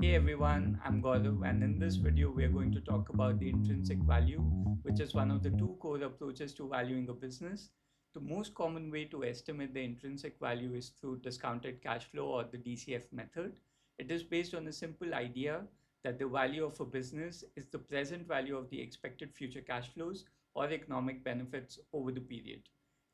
Hey everyone, I'm Gaurav, and in this video, we are going to talk about the intrinsic value, which is one of the two core approaches to valuing a business. The most common way to estimate the intrinsic value is through discounted cash flow or the DCF method. It is based on a simple idea that the value of a business is the present value of the expected future cash flows or economic benefits over the period.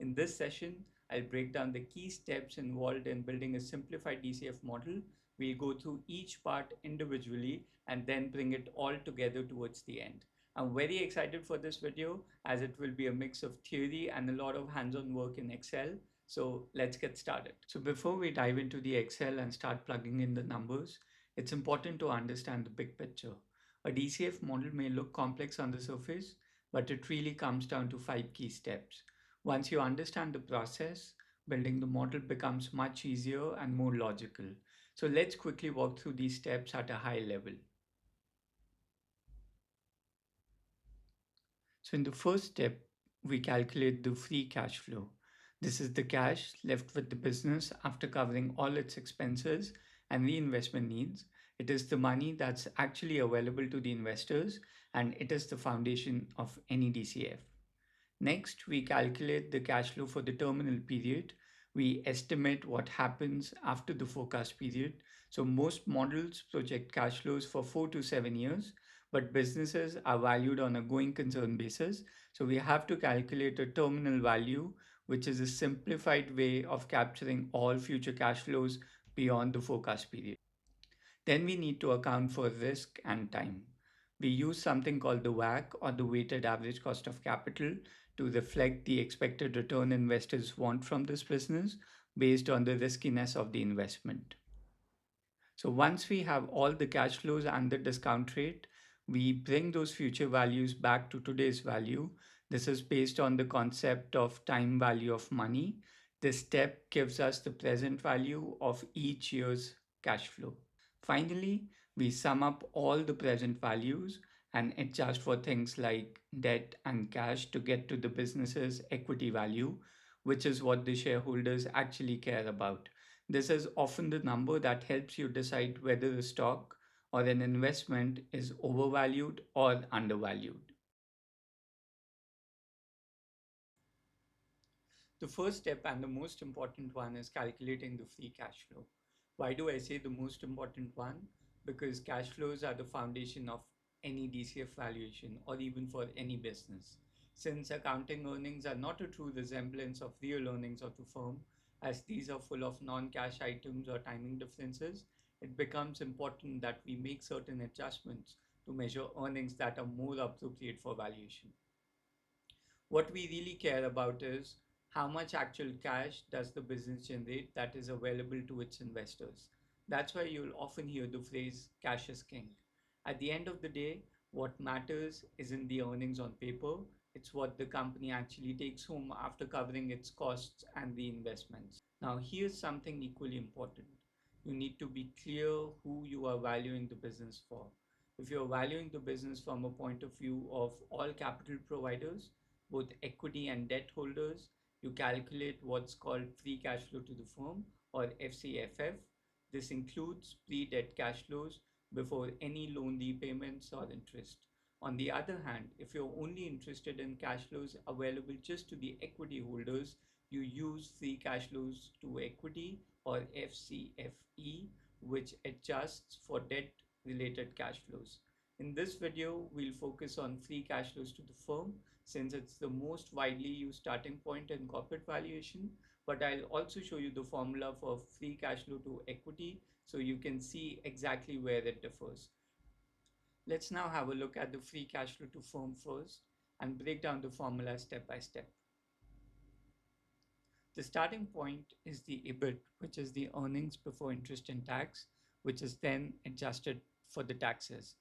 In this session, I'll break down the key steps involved in building a simplified DCF model. We'll go through each part individually and then bring it all together towards the end. I'm very excited for this video as it will be a mix of theory and a lot of hands-on work in Excel. So let's get started. So before we dive into the Excel and start plugging in the numbers, it's important to understand the big picture. A DCF model may look complex on the surface, but it really comes down to 5 key steps. Once you understand the process, building the model becomes much easier and more logical. So let's quickly walk through these steps at a high level. So in the first step, we calculate the free cash flow. This is the cash left with the business after covering all its expenses and reinvestment needs. It is the money that's actually available to the investors, and it is the foundation of any DCF. Next, we calculate the cash flow for the terminal period. We estimate what happens after the forecast period. So most models project cash flows for 4 to 7 years, but businesses are valued on a going concern basis. So we have to calculate a terminal value, which is a simplified way of capturing all future cash flows beyond the forecast period. Then we need to account for risk and time. We use something called the WACC or the weighted average cost of capital to reflect the expected return investors want from this business based on the riskiness of the investment. So once we have all the cash flows and the discount rate, we bring those future values back to today's value. This is based on the concept of time value of money. This step gives us the present value of each year's cash flow. Finally, we sum up all the present values and adjust for things like debt and cash to get to the business's equity value, which is what the shareholders actually care about. This is often the number that helps you decide whether a stock or an investment is overvalued or undervalued. The first step and the most important one is calculating the free cash flow. Why do I say the most important one? Because cash flows are the foundation of any DCF valuation or even for any business. Since accounting earnings are not a true resemblance of real earnings of the firm, as these are full of non-cash items or timing differences, it becomes important that we make certain adjustments to measure earnings that are more appropriate for valuation. What we really care about is how much actual cash does the business generate that is available to its investors. That's why you'll often hear the phrase cash is king. At the end of the day, what matters isn't the earnings on paper, it's what the company actually takes home after covering its costs and the investments. Now, here's something equally important. You need to be clear who you are valuing the business for. If you're valuing the business from a point of view of all capital providers, both equity and debt holders, you calculate what's called free cash flow to the firm or FCFF. This includes pre-debt cash flows before any loan repayments or interest. On the other hand, if you're only interested in cash flows available just to the equity holders, you use free cash flows to equity or FCFE, which adjusts for debt related cash flows. In this video, we'll focus on free cash flows to the firm since it's the most widely used starting point in corporate valuation, but I'll also show you the formula for free cash flow to equity so you can see exactly where it differs. Let's now have a look at the free cash flow to firm first and break down the formula step by step. The starting point is the EBIT, which is the earnings before interest and tax, which is then adjusted for the taxes.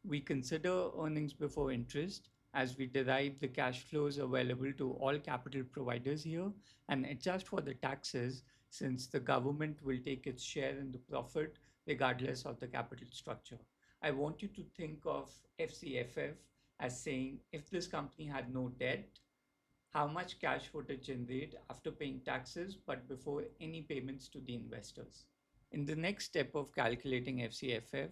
We consider earnings before interest as we derive the cash flows available to all capital providers here and adjust for the taxes since the government will take its share in the profit regardless of the capital structure. I want you to think of FCFF as saying if this company had no debt, how much cash would it generate after paying taxes but before any payments to the investors? In the next step of calculating FCFF,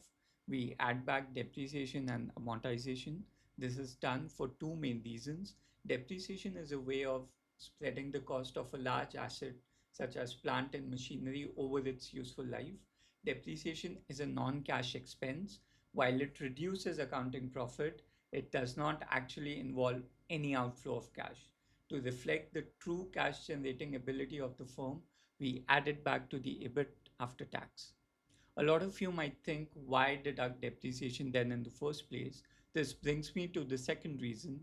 we add back depreciation and amortization. This is done for two main reasons. Depreciation is a way of spreading the cost of a large asset, such as plant and machinery, over its useful life. Depreciation is a non cash expense. While it reduces accounting profit, it does not actually involve any outflow of cash. To reflect the true cash generating ability of the firm, we add it back to the EBIT after tax. A lot of you might think, why deduct depreciation then in the first place? This brings me to the second reason.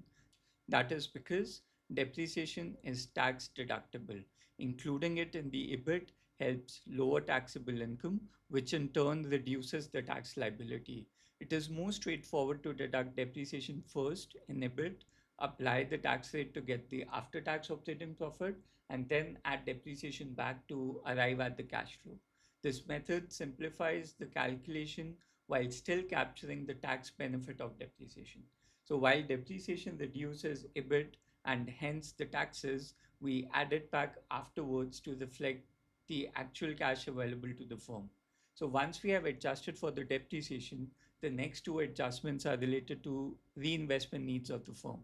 That is because depreciation is tax deductible. Including it in the EBIT helps lower taxable income, which in turn reduces the tax liability. It is more straightforward to deduct depreciation first in EBIT, apply the tax rate to get the after tax operating profit, and then add depreciation back to arrive at the cash flow. This method simplifies the calculation while still capturing the tax benefit of depreciation. So while depreciation reduces EBIT and hence the taxes, we add it back afterwards to reflect the actual cash available to the firm. So once we have adjusted for the depreciation, the next two adjustments are related to reinvestment needs of the firm.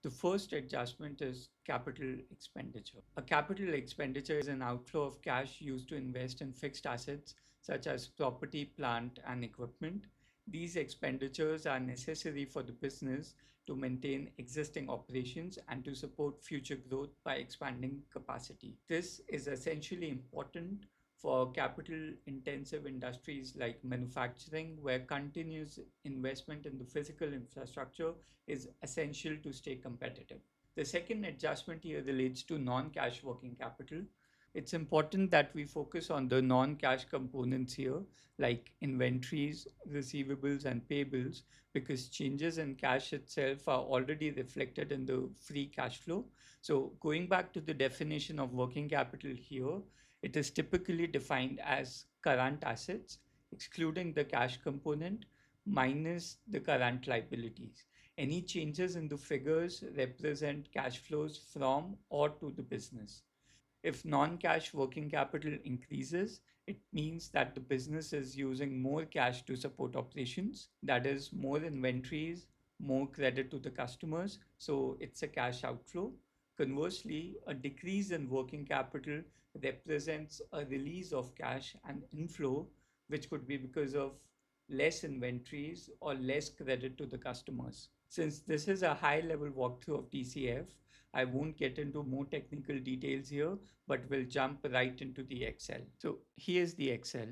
The first adjustment is capital expenditure. A capital expenditure is an outflow of cash used to invest in fixed assets such as property, plant, and equipment. These expenditures are necessary for the business to maintain existing operations and to support future growth by expanding capacity. This is essentially important for capital intensive industries like manufacturing, where continuous investment in the physical infrastructure is essential to stay competitive. The second adjustment here relates to non cash working capital. It's important that we focus on the non cash components here, like inventories, receivables, and payables, because changes in cash itself are already reflected in the free cash flow. So, going back to the definition of working capital here, it is typically defined as current assets, excluding the cash component, minus the current liabilities. Any changes in the figures represent cash flows from or to the business. If non-cash working capital increases, it means that the business is using more cash to support operations. That is more inventories, more credit to the customers. So it's a cash outflow. Conversely, a decrease in working capital represents a release of cash and inflow, which could be because of less inventories or less credit to the customers. Since this is a high level walkthrough of DCF, I won't get into more technical details here, but we'll jump right into the Excel. So here's the Excel.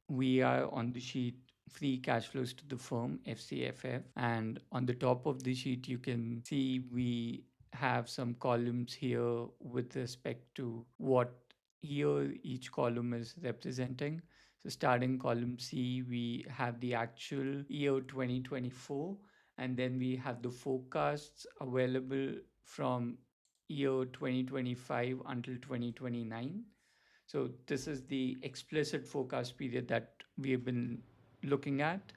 We are on the sheet free cash flows to the firm, FCFF, and on the top of the sheet you can see we have some columns here with respect to what year each column is representing. So starting column C, we have the actual year 2024, and then we have the forecasts available from year 2025 until 2029. So this is the explicit forecast period that we have been looking at.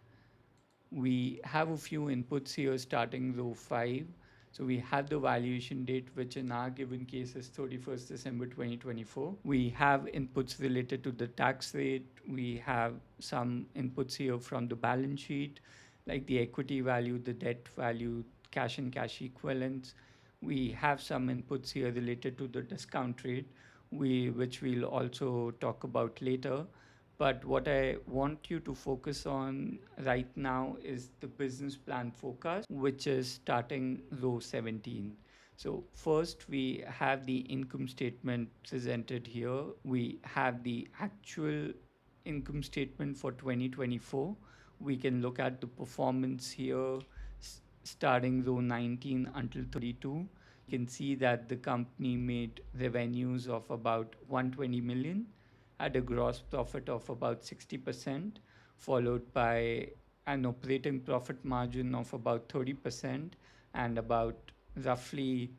We have a few inputs here starting row 5. So we have the valuation date, which in our given case is 31st December 2024. We have inputs related to the tax rate. We have some inputs here from the balance sheet, like the equity value, the debt value, cash and cash equivalents. We have some inputs here related to the discount rate, which we'll also talk about later. But what I want you to focus on right now is the business plan forecast, which is starting row 17. So first we have the income statement presented here. We have the actual income statement for 2024. We can look at the performance here starting row 19 until 32. You can see that the company made revenues of about 120 million, had a gross profit of about 60%, followed by an operating profit margin of about 30% and about roughly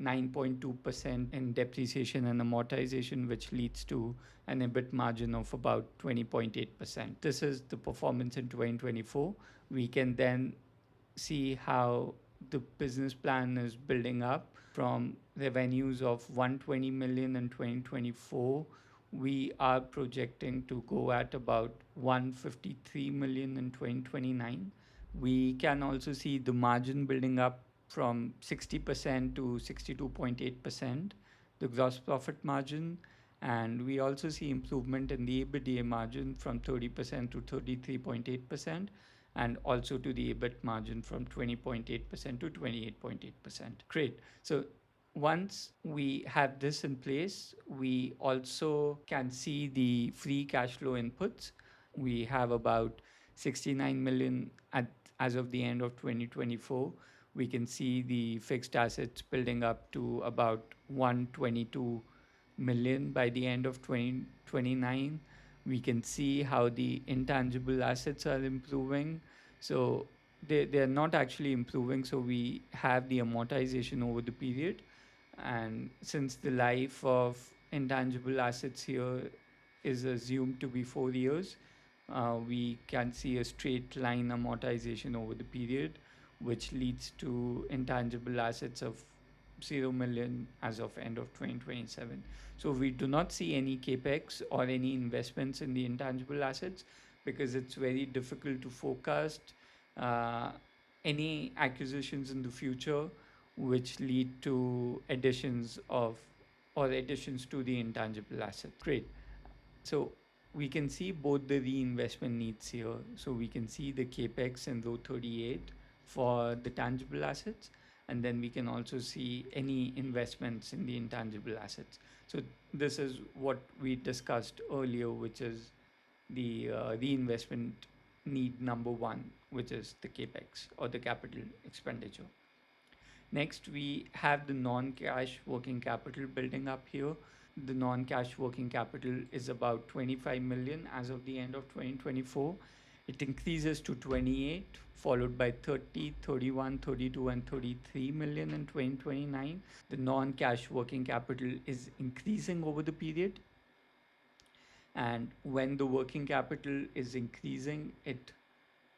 9.2% in depreciation and amortization, which leads to an EBIT margin of about 20.8%. This is the performance in 2024. We can then see how the business plan is building up from revenues of 120 million in 2024. we are projecting to go at about 153 million in 2029. We can also see the margin building up from 60% to 62.8%, the gross profit margin, and we also see improvement in the EBITDA margin from 30% to 33.8%, and also to the EBIT margin from 20.8% to 28.8%. Great. So once we have this in place, we also can see the free cash flow inputs. We have about 69 million as of the end of 2024. We can see the fixed assets building up to about 122 million by the end of 2029. We can see how the intangible assets are improving. So they're not actually improving. So we have the amortization over the period. And since the life of intangible assets here is assumed to be 4 years, we can see a straight line amortization over the period, which leads to intangible assets of 0 million as of end of 2027. So we do not see any capex or any investments in the intangible assets because it's very difficult to forecast uh, any acquisitions in the future which lead to additions of or additions to the intangible asset. Great. So we can see both the reinvestment needs here. So we can see the capex in row 38 for the tangible assets, and then we can also see any investments in the intangible assets. So this is what we discussed earlier, which is the reinvestment need number one, which is the capex or the capital expenditure. Next, we have the non-cash working capital building up here. The non-cash working capital is about 25 million as of the end of 2024. It increases to 28, followed by 30, 31, 32, and 33 million in 2029. The non-cash working capital is increasing over the period. And when the working capital is increasing, it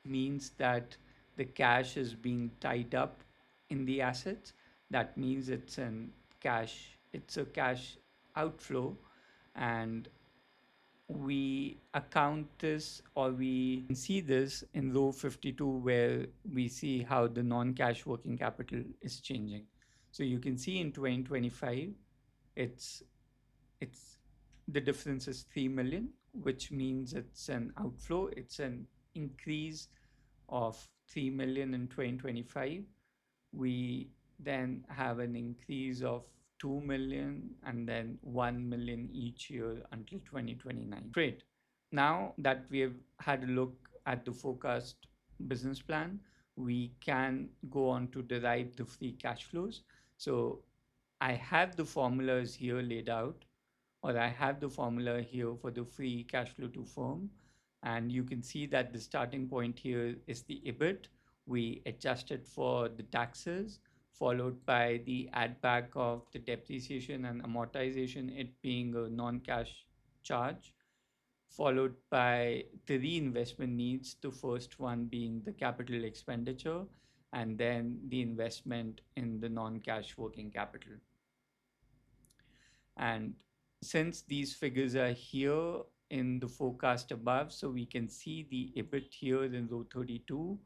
means that the cash is being tied up in the assets. That means it's a cash outflow, and we account this or we see this in row 52 where we see how the non-cash working capital is changing. So you can see in 2025 it's it's the difference is 3 million, which means it's an outflow. It's an increase of 3 million in 2025. We then have an increase of 2 million and then 1 million each year until 2029. Great. Now that we have had a look at the forecast business plan, we can go on to derive the free cash flows. So I have the formulas here laid out, or I have the formula here for the free cash flow to firm. And you can see that the starting point here is the EBIT. We adjusted for the taxes, followed by the add back of the depreciation and amortization, it being a non-cash charge, followed by the reinvestment needs, the first one being the capital expenditure, and then the investment in the non-cash working capital. And since these figures are here in the forecast above, so we can see the EBIT here in row 32.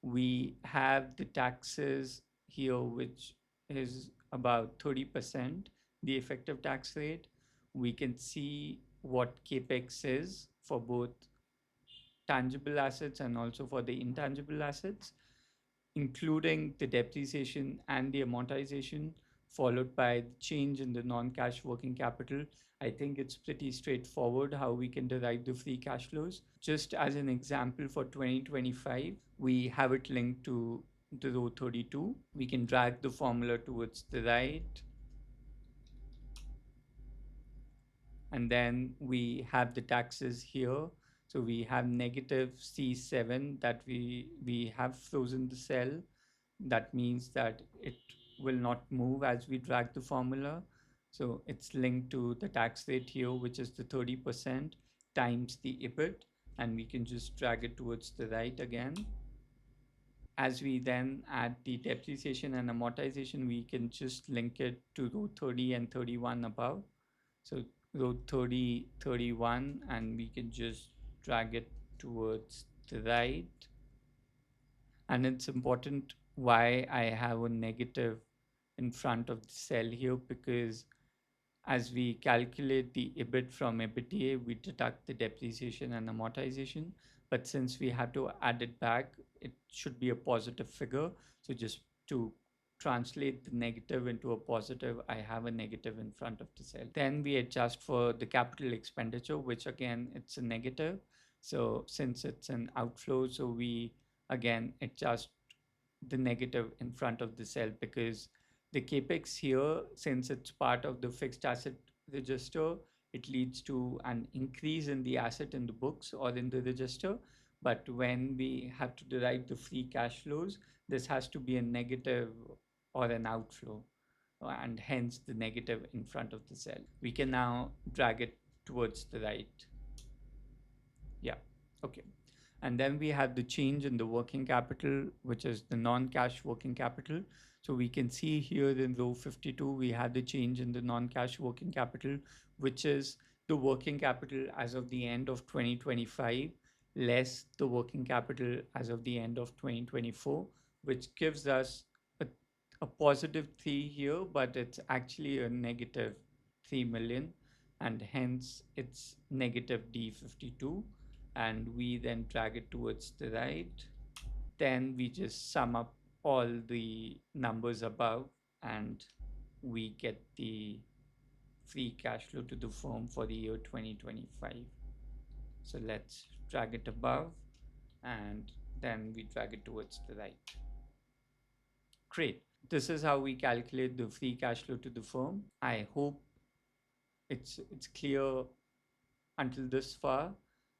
We have the taxes here, which is about 30%, the effective tax rate. We can see what capex is for both tangible assets and also for the intangible assets, including the depreciation and the amortization, followed by the change in the non-cash working capital. I think it's pretty straightforward how we can derive the free cash flows. Just as an example, for 2025, we have it linked to the row 32. We can drag the formula towards the right. And then we have the taxes here. So we have negative C7 that we have frozen the cell. That means that it will not move as we drag the formula. So it's linked to the tax rate here, which is the 30% times the EBIT, and we can just drag it towards the right again. As we then add the depreciation and amortization, we can just link it to row 30 and 31 above. So row 30, 31, and we can just drag it towards the right. And it's important why I have a negative in front of the cell here, because as we calculate the EBIT from EBITDA, we deduct the depreciation and amortization. But since we have to add it back, it should be a positive figure. So just to translate the negative into a positive, I have a negative in front of the cell. Then we adjust for the capital expenditure, which again, it's a negative. So since it's an outflow, so we again adjust the negative in front of the cell, because the capex here, since it's part of the fixed asset register, it leads to an increase in the asset in the books or in the register. But when we have to derive the free cash flows, this has to be a negative or an outflow, and hence the negative in front of the cell. We can now drag it towards the right. Yeah, okay. And then we have the change in the working capital, which is the non-cash working capital. So we can see here in row 52, we had the change in the non-cash working capital, which is the working capital as of the end of 2025, less the working capital as of the end of 2024, which gives us a, a positive 3 here, but it's actually a negative 3 million, and hence it's negative D52, and we then drag it towards the right. Then we just sum up all the numbers above, and we get the free cash flow to the firm for the year 2025. So let's drag it above, and then we drag it towards the right. Great. This is how we calculate the free cash flow to the firm. I hope it's clear until this far,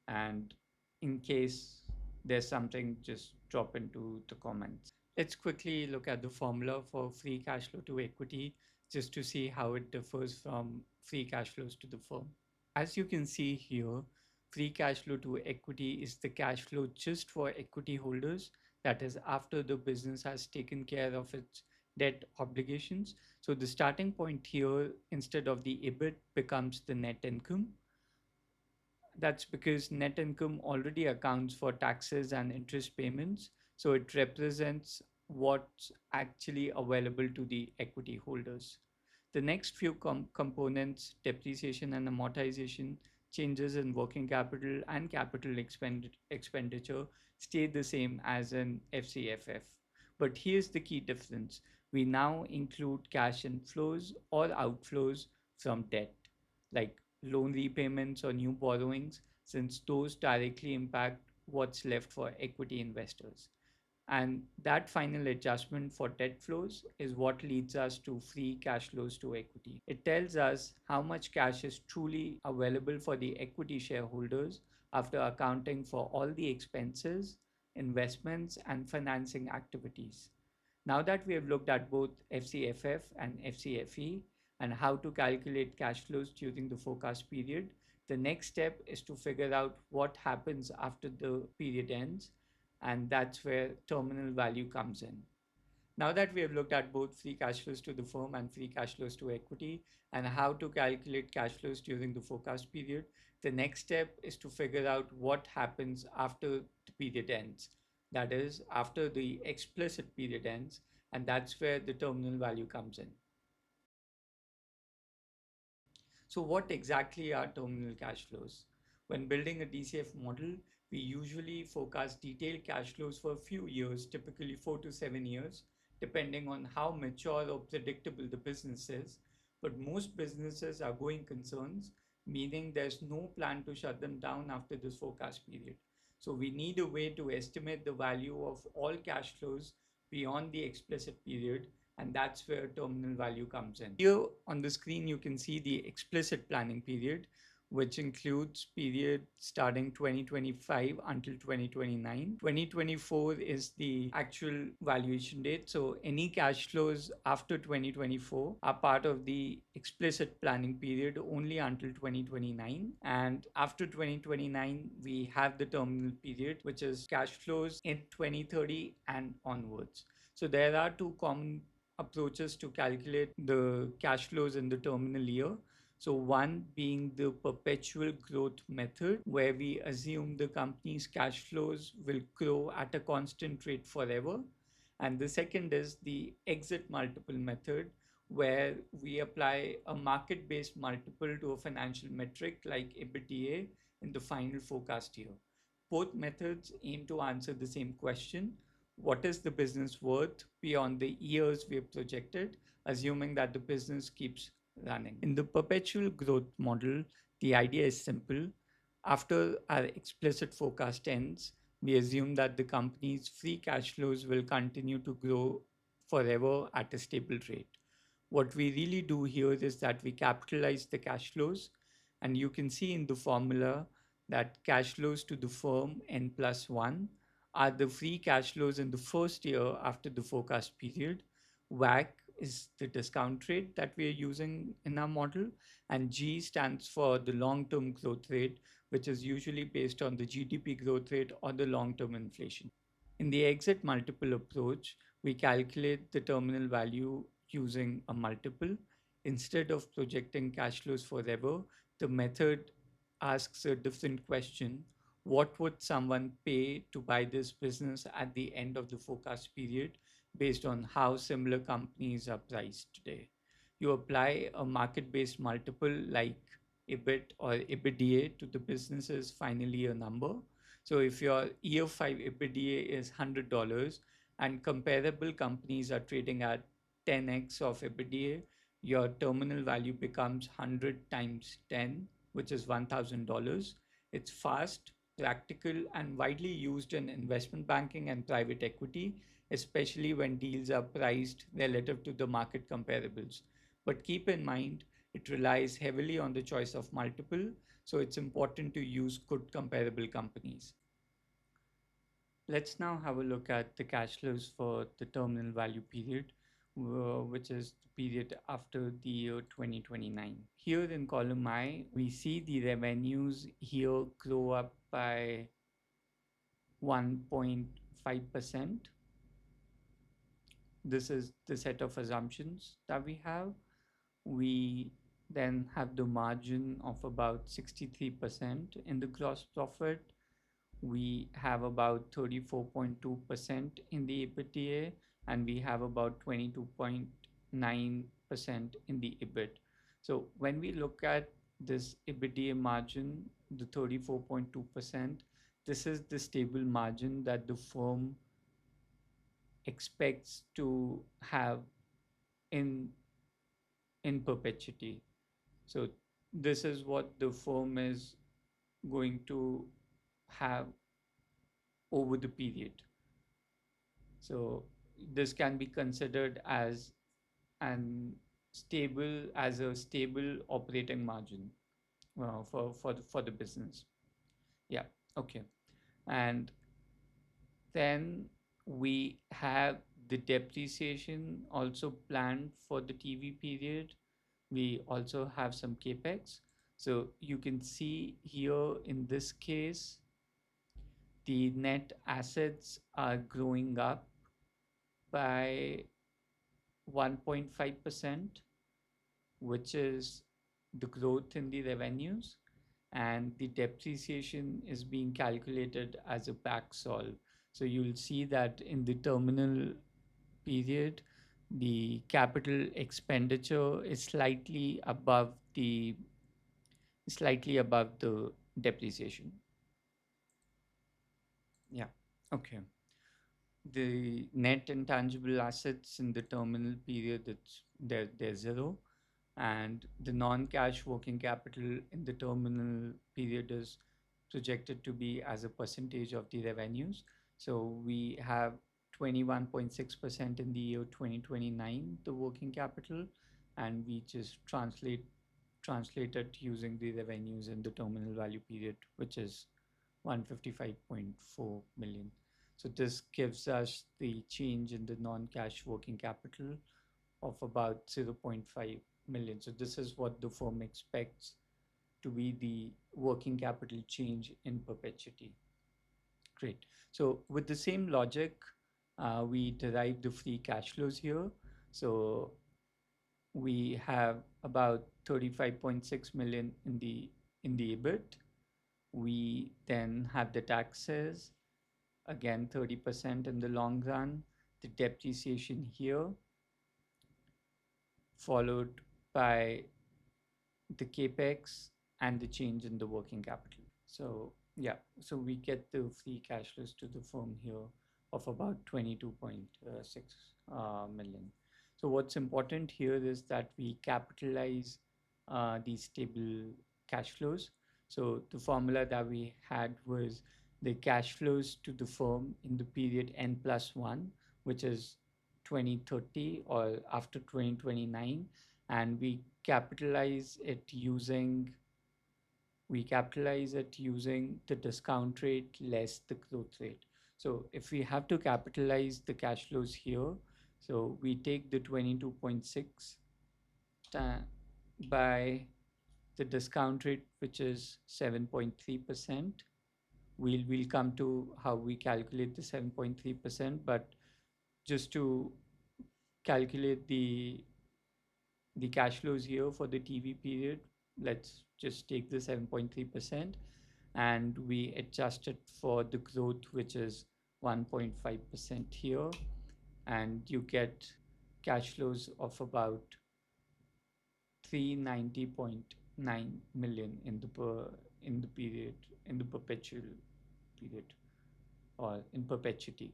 and in case there's something, just drop into the comments. Let's quickly look at the formula for free cash flow to equity, just to see how it differs from free cash flows to the firm. As you can see here, free cash flow to equity is the cash flow just for equity holders, that is after the business has taken care of its debt obligations. So the starting point here, instead of the EBIT, becomes the net income. That's because net income already accounts for taxes and interest payments. So it represents what's actually available to the equity holders. The next few components, depreciation and amortization, changes in working capital and capital expenditure, stay the same as in FCFF. But here's the key difference. We now include cash inflows or outflows from debt, like loan repayments or new borrowings, since those directly impact what's left for equity investors. And that final adjustment for debt flows is what leads us to free cash flows to equity. It tells us how much cash is truly available for the equity shareholders after accounting for all the expenses, investments, and financing activities. Now that we have looked at both FCFF and FCFE and how to calculate cash flows during the forecast period, the next step is to figure out what happens after the period ends, and that's where terminal value comes in. Now that we have looked at both free cash flows to the firm and free cash flows to equity and how to calculate cash flows during the forecast period, the next step is to figure out what happens after the period ends. That is, after the explicit period ends, and that's where the terminal value comes in. So what exactly are terminal cash flows? When building a DCF model, we usually forecast detailed cash flows for a few years, typically 4 to 7 years, depending on how mature or predictable the business is. But most businesses are going concerns, meaning there's no plan to shut them down after this forecast period. So we need a way to estimate the value of all cash flows beyond the explicit period, and that's where terminal value comes in. Here on the screen, you can see the explicit planning period, which includes period starting 2025 until 2029. 2024 is the actual valuation date. So any cash flows after 2024 are part of the explicit planning period only until 2029. And after 2029, we have the terminal period, which is cash flows in 2030 and onwards. So there are two common approaches to calculate the cash flows in the terminal year. So, one being the perpetual growth method, where we assume the company's cash flows will grow at a constant rate forever. And the second is the exit multiple method, where we apply a market based multiple to a financial metric like EBITDA in the final forecast year. Both methods aim to answer the same question: what is the business worth beyond the years we have projected, assuming that the business keeps running? In the perpetual growth model, the idea is simple. After our explicit forecast ends, we assume that the company's free cash flows will continue to grow forever at a stable rate. What we really do here is that we capitalize the cash flows, and you can see in the formula that cash flows to the firm n plus 1 are the free cash flows in the first year after the forecast period. WACC is the discount rate that we are using in our model, and G stands for the long term growth rate, which is usually based on the GDP growth rate or the long term inflation. In the exit multiple approach, we calculate the terminal value using a multiple. Instead of projecting cash flows forever, the method asks a different question: what would someone pay to buy this business at the end of the forecast period based on how similar companies are priced today? You apply a market based multiple like EBIT or EBITDA to the business's final year number. So if your year five EBITDA is $100 and comparable companies are trading at 10x of EBITDA, your terminal value becomes 100 times 10, which is $1,000. It's fast, practical, and widely used in investment banking and private equity, especially when deals are priced relative to the market comparables. But keep in mind, it relies heavily on the choice of multiple, so it's important to use good comparable companies. Let's now have a look at the cash flows for the terminal value period, which is the period after the year 2029. Here in column I, we see the revenues here grow up by 1.5%. This is the set of assumptions that we have. We then have the margin of about 63% in the gross profit. We have about 34.2% in the EBITDA, and we have about 22.9% in the EBIT. So when we look at this EBITDA margin, the 34.2%, this is the stable margin that the firm expects to have in in perpetuity. So this is what the firm is going to have over the period. So this can be considered as an a stable operating margin for the business. Yeah, okay. And then we have the depreciation also planned for the TV period. We also have some capex. So you can see here in this case, the net assets are growing up by 1.5%, which is the growth in the revenues, and the depreciation is being calculated as a back solve. So you'll see that in the terminal period, the capital expenditure is slightly above the depreciation. Yeah. Okay. The net intangible assets in the terminal period, they're zero, and the non-cash working capital in the terminal period is projected to be as a percentage of the revenues. So we have 21.6% in the year 2029, the working capital, and we just translate it using the revenues in the terminal value period, which is 155.4 million. So this gives us the change in the non-cash working capital of about 0.5 million. So this is what the firm expects to be the working capital change in perpetuity. Great. So with the same logic, we derive the free cash flows here. So we have about 35.6 million in the EBIT. We then have the taxes, again 30% in the long run, the depreciation here, followed by the capex and the change in the working capital. So yeah, so we get the free cash flows to the firm here of about 22.6 million. So what's important here is that we capitalize these stable cash flows. So the formula that we had was the cash flows to the firm in the period n+1, which is 2030 or after 2029, and we capitalize it using the discount rate less the growth rate. So if we have to capitalize the cash flows here, so we take the 22.6 by the discount rate, which is 7.3%. We'll come to how we calculate the 7.3%, but just to calculate the cash flows here for the TV period, let's just take the 7.3% and we adjust it for the growth, which is 1.5% here, and you get cash flows of about 390.9 million in the perpetual period or in perpetuity.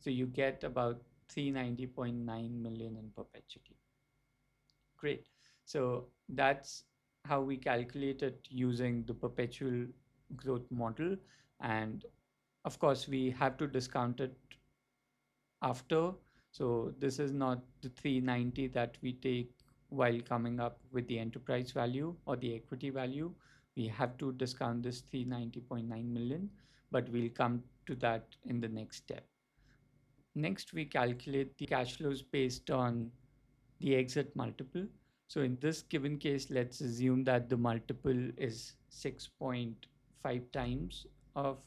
So you get about 390.9 million in perpetuity. Great. So that's how we calculate it using the perpetual growth model. And of course, we have to discount it after. So this is not the 390 that we take while coming up with the enterprise value or the equity value. We have to discount this 390.9 million, but we'll come to that in the next step. Next, we calculate the cash flows based on the exit multiple. So in this given case, let's assume that the multiple is 6.5 times of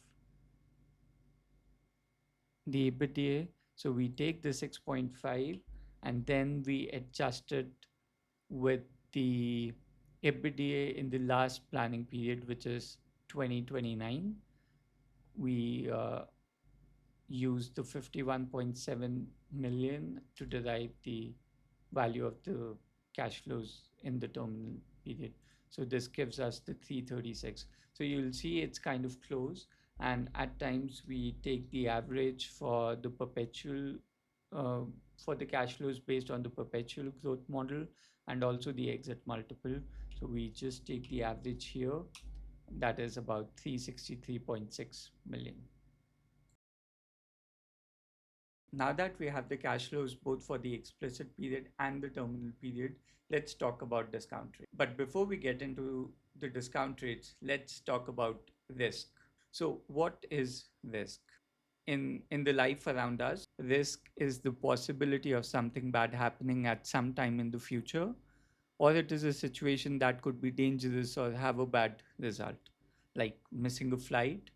the EBITDA. So we take the 6.5 and then we adjust it with the EBITDA in the last planning period, which is 2029. We use the 51.7 million to derive the value of the cash flows in the terminal period. So this gives us the 336. So you'll see it's kind of close, and at times we take the average for the perpetual for the cash flows based on the perpetual growth model and also the exit multiple. So we just take the average here, that is about 363.6 million. Now that we have the cash flows both for the explicit period and the terminal period, let's talk about discount rate. But before we get into the discount rates, let's talk about risk. So what is risk? In the life around us, risk is the possibility of something bad happening at some time in the future, or it is a situation that could be dangerous or have a bad result, like missing a flight,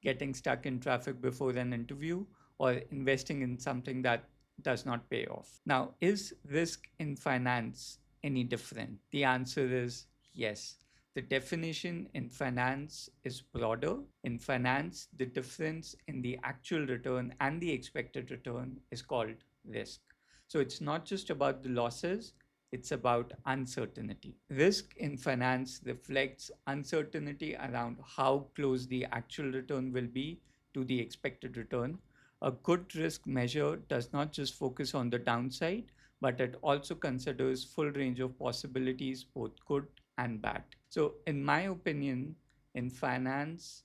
getting stuck in traffic before an interview, or investing in something that does not pay off. Now, is risk in finance any different? The answer is yes. The definition in finance is broader. In finance, the difference in the actual return and the expected return is called risk. So it's not just about the losses, it's about uncertainty. Risk in finance reflects uncertainty around how close the actual return will be to the expected return. A good risk measure does not just focus on the downside, but it also considers full range of possibilities, both good and bad. So in my opinion, in finance,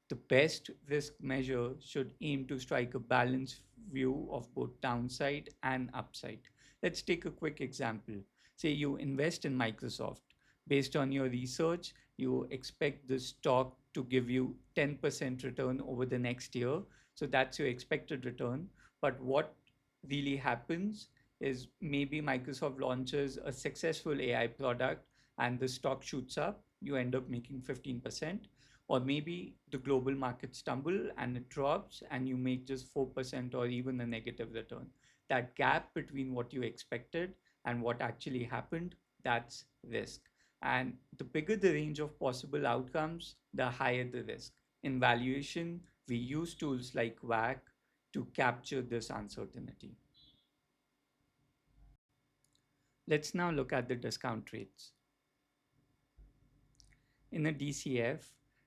the best risk measure should aim to strike a balanced view of both downside and upside. Let's take a quick example. Say you invest in Microsoft. Based on your research, you expect the stock to give you 10% return over the next year. So that's your expected return. But what really happens is maybe Microsoft launches a successful AI product and the stock shoots up, you end up making 15%. Or maybe the global markets stumble and it drops and you make just 4% or even a negative return. That gap between what you expected and what actually happened, that's risk. And the bigger the range of possible outcomes, the higher the risk. In valuation, we use tools like WACC to capture this uncertainty. Let's now look at the discount rates. In a DCF,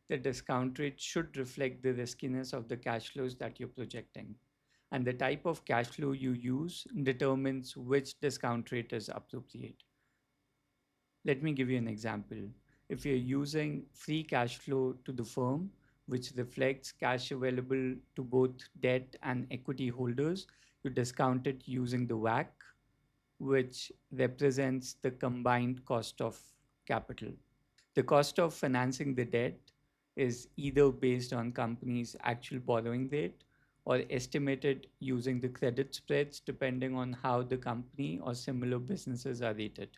the discount rate should reflect the riskiness of the cash flows that you're projecting. And the type of cash flow you use determines which discount rate is appropriate. Let me give you an example. If you're using free cash flow to the firm, which reflects cash available to both debt and equity holders, you discount it using the WACC, which represents the combined cost of capital. The cost of financing the debt is either based on company's actual borrowing rate or estimated using the credit spreads depending on how the company or similar businesses are rated.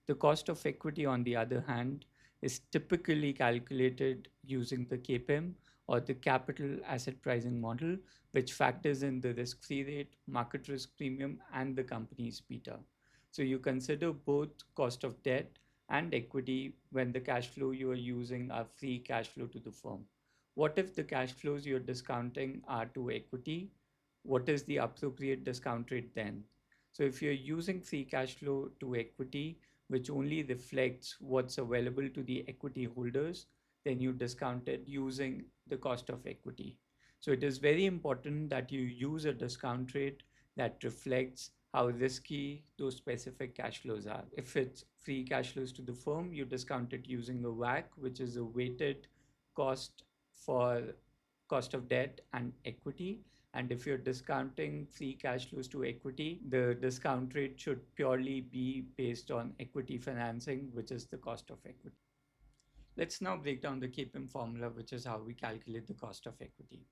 The cost of equity, on the other hand, is typically calculated using the CAPM or the capital asset pricing model, which factors in the risk-free rate, market risk premium, and the company's beta. So you consider both cost of debt and equity when the cash flow you are using are free cash flow to the firm. What if the cash flows you're discounting are to equity? What is the appropriate discount rate then? So if you're using free cash flow to equity, which only reflects what's available to the equity holders, then you discount it using the cost of equity. So it is very important that you use a discount rate that reflects how risky those specific cash flows are. If it's free cash flows to the firm, you discount it using a WACC, which is a weighted cost for cost of debt and equity. And if you're discounting free cash flows to equity, the discount rate should purely be based on equity financing, which is the cost of equity. Let's now break down the CAPM formula, which is how we calculate the cost of equity.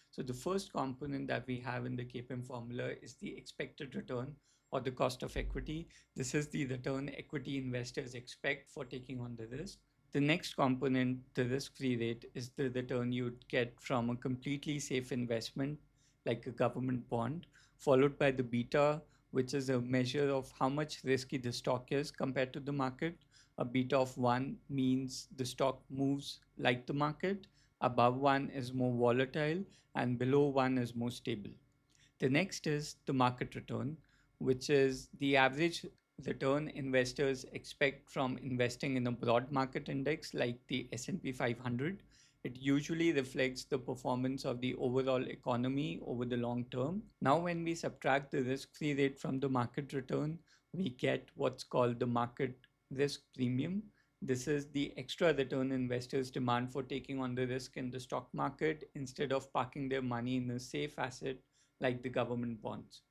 So the first component that we have in the CAPM formula is the expected return or the cost of equity. This is the return equity investors expect for taking on the risk. The next component, the risk-free rate, is the return you'd get from a completely safe investment like a government bond, followed by the beta, which is a measure of how much risky the stock is compared to the market. A beta of 1 means the stock moves like the market, above 1 is more volatile, and below 1 is more stable. The next is the market return, which is the average return investors expect from investing in a broad market index like the S&P 500. It usually reflects the performance of the overall economy over the long term. Now, when we subtract the risk-free rate from the market return, we get what's called the market risk premium. This is the extra return investors demand for taking on the risk in the stock market instead of parking their money in a safe asset like the government bonds.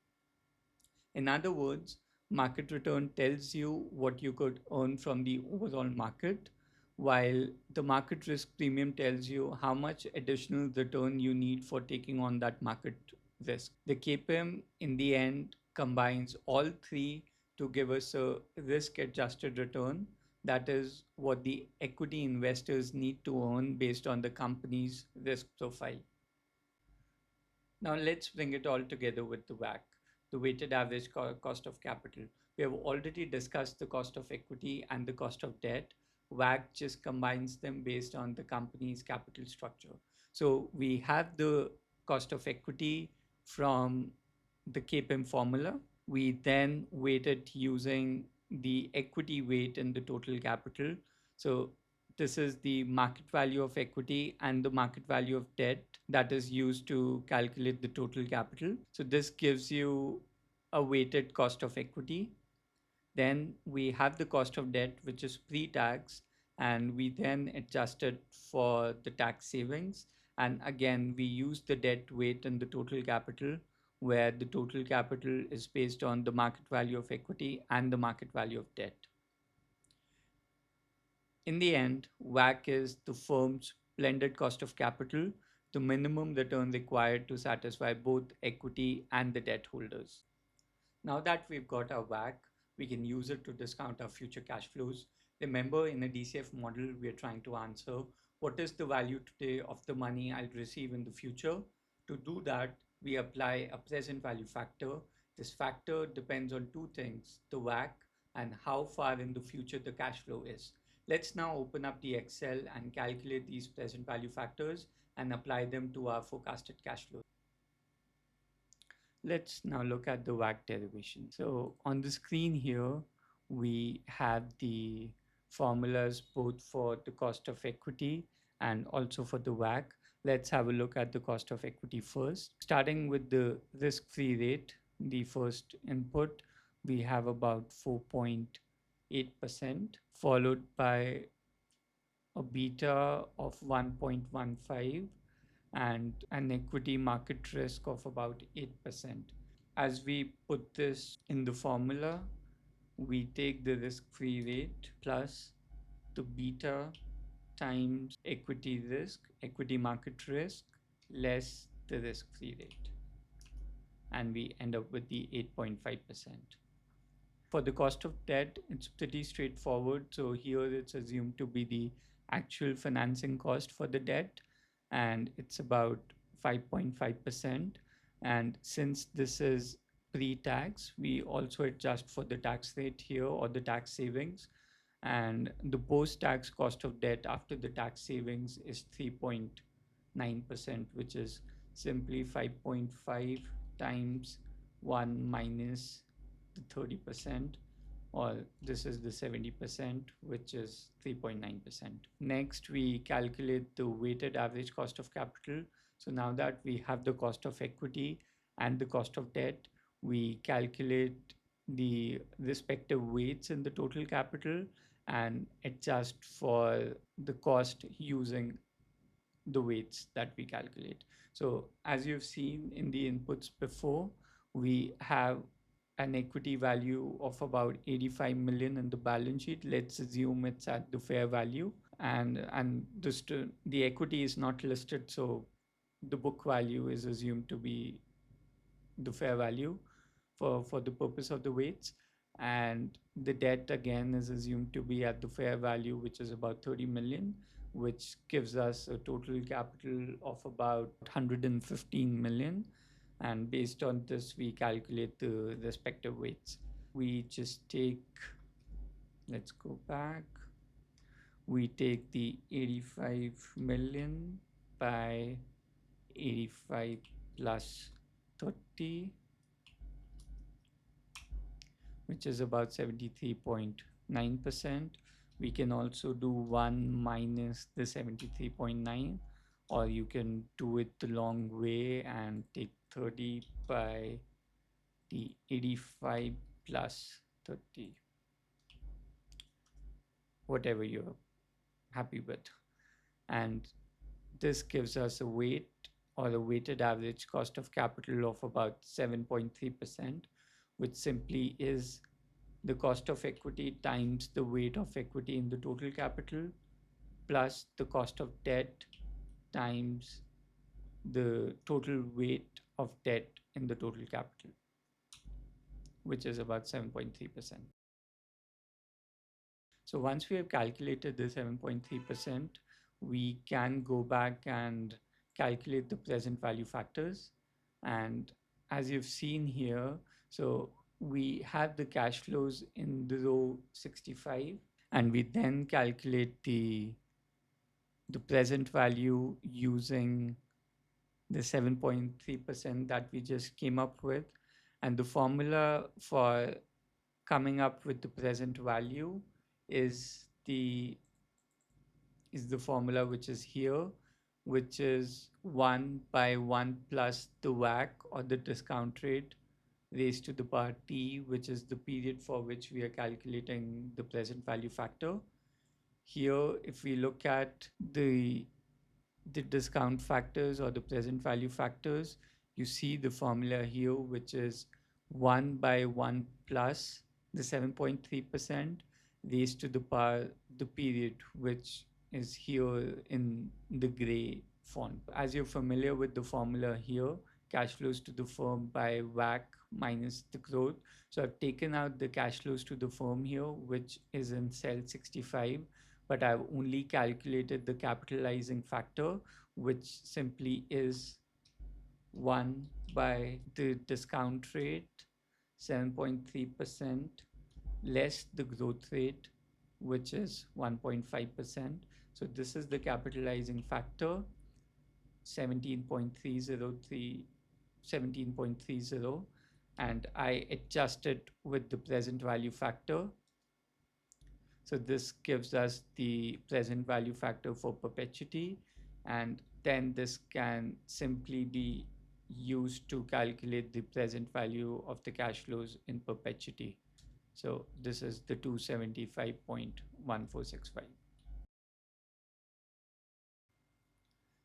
In other words, market return tells you what you could earn from the overall market, while the market risk premium tells you how much additional return you need for taking on that market risk. The KPM in the end combines all three to give us a risk adjusted return. That is what the equity investors need to earn based on the company's risk profile. Now let's bring it all together with the WACC, the weighted average cost of capital. We have already discussed the cost of equity and the cost of debt. WACC just combines them based on the company's capital structure. So we have the cost of equity from the KPM formula. We then weight it using the equity weight in the total capital. So this is the market value of equity and the market value of debt that is used to calculate the total capital. So this gives you a weighted cost of equity. Then we have the cost of debt, which is pre-tax, and we then adjust it for the tax savings. And again, we use the debt weight in the total capital, where the total capital is based on the market value of equity and the market value of debt. In the end, WACC is the firm's blended cost of capital, the minimum return required to satisfy both equity and the debt holders. Now that we've got our WACC, we can use it to discount our future cash flows. Remember, in a DCF model, we are trying to answer what is the value today of the money I'll receive in the future. To do that, we apply a present value factor This factor depends on two things, the WACC and how far in the future the cash flow is. Let's now open up the Excel and calculate these present value factors and apply them to our forecasted cash flow. Let's now look at the WACC derivation. So on the screen here, we have the formulas both for the cost of equity and also for the WACC. Let's have a look at the cost of equity first. Starting with the risk-free rate, the first input, we have about 4.8%, followed by a beta of 1.15 and an equity market risk of about 8%. As we put this in the formula, we take the risk-free rate plus the beta times equity risk, equity market risk, less the risk-free rate. And we end up with the 8.5%. For the cost of debt, it's pretty straightforward. So here it's assumed to be the actual financing cost for the debt, and it's about 5.5%. And since this is pre-tax, we also adjust for the tax rate here or the tax savings. And the post-tax cost of debt after the tax savings is 3.9%, which is simply 5.5 times 1 minus the 30%, or this is the 70%, which is 3.9%. Next, we calculate the weighted average cost of capital. So now that we have the cost of equity and the cost of debt, we calculate the respective weights in the total capital and adjust for the cost using the weights that we calculate. So as you've seen in the inputs before, we have an equity value of about 85 million in the balance sheet. Let's assume it's at the fair value, and the equity is not listed, so the book value is assumed to be the fair value for the purpose of the weights. And the debt again is assumed to be at the fair value, which is about 30 million, which gives us a total capital of about 115 million. And based on this, we calculate the respective weights. We just take, let's go back. We take the 85 million by 85 plus 30, which is about 73.9%. We can also do 1 minus the 73.9, or you can do it the long way and take 30 by the 85 plus 30, whatever you're happy with. And this gives us a weight or a weighted average cost of capital of about 7.3%, which simply is the cost of equity times the weight of equity in the total capital plus the cost of debt times the total weight of debt in the total capital, which is about 7.3%. So once we have calculated the 7.3%, we can go back and calculate the present value factors. And as you've seen here, so we have the cash flows in the row 65, and we then calculate the present value using the 7.3% that we just came up with. And the formula for coming up with the present value is the formula which is here, which is 1 by 1 plus the WACC or the discount rate raised to the power t, which is the period for which we are calculating the present value factor. Here, if we look at the discount factors or the present value factors, you see the formula here, which is 1 by 1 plus the 7.3% raised to the power the period, which is here in the gray font. As you're familiar with the formula here, cash flows to the firm by WACC minus the growth. So I've taken out the cash flows to the firm here, which is in cell 65, but I've only calculated the capitalizing factor, which simply is 1 by the discount rate 7.3% less the growth rate, which is 1.5%. So this is the capitalizing factor, 17.303, 17.30, and I adjust it with the present value factor. So this gives us the present value factor for perpetuity, and then this can simply be used to calculate the present value of the cash flows in perpetuity. So this is the 275.1465.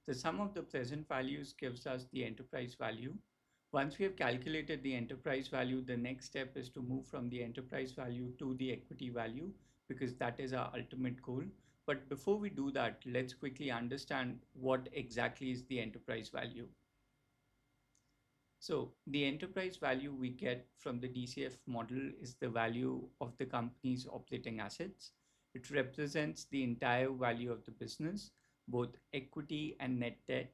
The sum of the present values gives us the enterprise value. Once we have calculated the enterprise value, the next step is to move from the enterprise value to the equity value, because that is our ultimate goal. But before we do that, let's quickly understand what exactly is the enterprise value. So the enterprise value we get from the DCF model is the value of the company's operating assets. It represents the entire value of the business, both equity and net debt,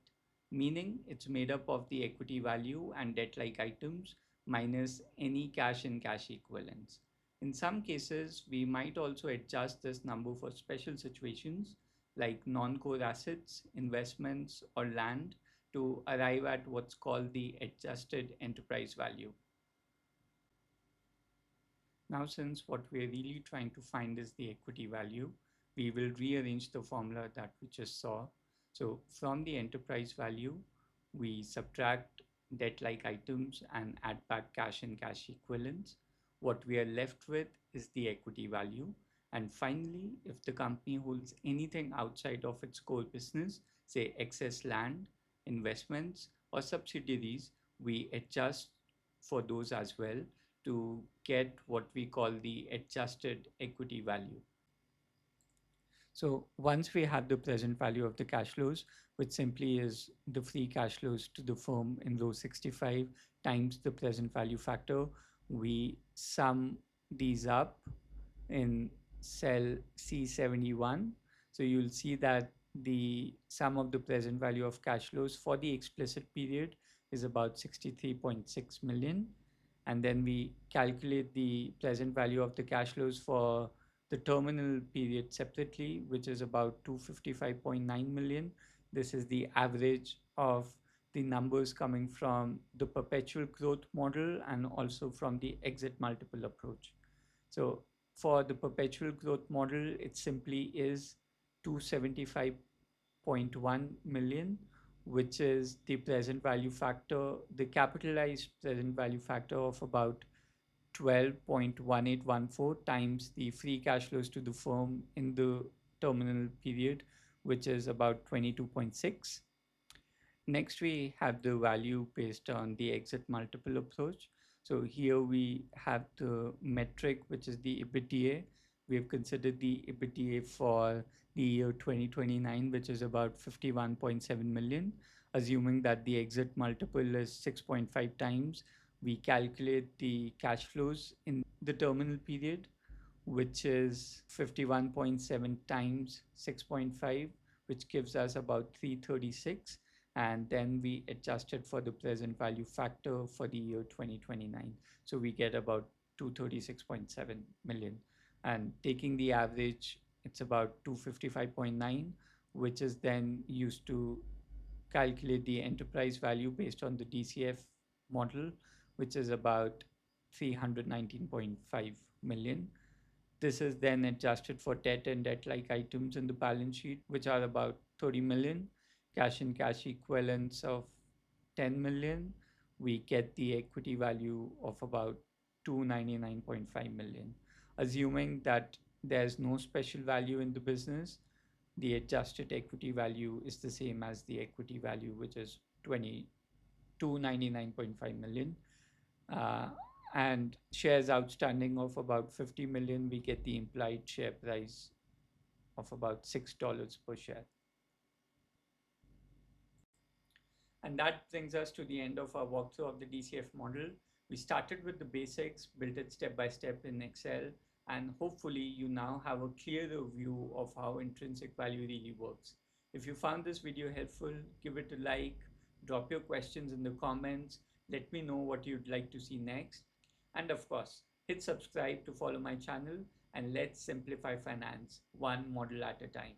meaning it's made up of the equity value and debt-like items minus any cash and cash equivalents. In some cases, we might also adjust this number for special situations like non-core assets, investments, or land to arrive at what's called the adjusted enterprise value. Now, since what we're really trying to find is the equity value, we will rearrange the formula that we just saw. So from the enterprise value, we subtract debt-like items and add back cash and cash equivalents. What we are left with is the equity value. And finally, if the company holds anything outside of its core business, say excess land, investments, or subsidiaries, we adjust for those as well to get what we call the adjusted equity value. So once we have the present value of the cash flows, which simply is the free cash flows to the firm in row 65 times the present value factor, we sum these up in cell C71. So you'll see that the sum of the present value of cash flows for the explicit period is about 63.6 million. And then we calculate the present value of the cash flows for the terminal period separately, which is about 255.9 million. This is the average of the numbers coming from the perpetual growth model and also from the exit multiple approach. So for the perpetual growth model, it simply is 275.1 million, which is the present value factor, the capitalized present value factor of about 12.1814 times the free cash flows to the firm in the terminal period, which is about 22.6. Next, we have the value based on the exit multiple approach. So here we have the metric, which is the EBITDA. We have considered the EBITDA for the year 2029, which is about 51.7 million. Assuming that the exit multiple is 6.5 times, we calculate the cash flows in the terminal period, which is 51.7 times 6.5, which gives us about 336. And then we adjust it for the present value factor for the year 2029. So we get about 236.7 million. And taking the average, it's about 255.9, which is then used to calculate the enterprise value based on the DCF model, which is about 319.5 million. This is then adjusted for debt and debt-like items in the balance sheet, which are about 30 million, cash and cash equivalents of 10 million. We get the equity value of about 299.5 million. Assuming that there's no special value in the business, the adjusted equity value is the same as the equity value, which is 299.5 million. And shares outstanding of about 50 million, we get the implied share price of about $6 per share. And that brings us to the end of our walkthrough of the DCF model. We started with the basics, built it step by step in Excel, and hopefully you now have a clearer view of how intrinsic value really works. If you found this video helpful, give it a like, drop your questions in the comments, let me know what you'd like to see next. And of course, hit subscribe to follow my channel, and let's simplify finance one model at a time.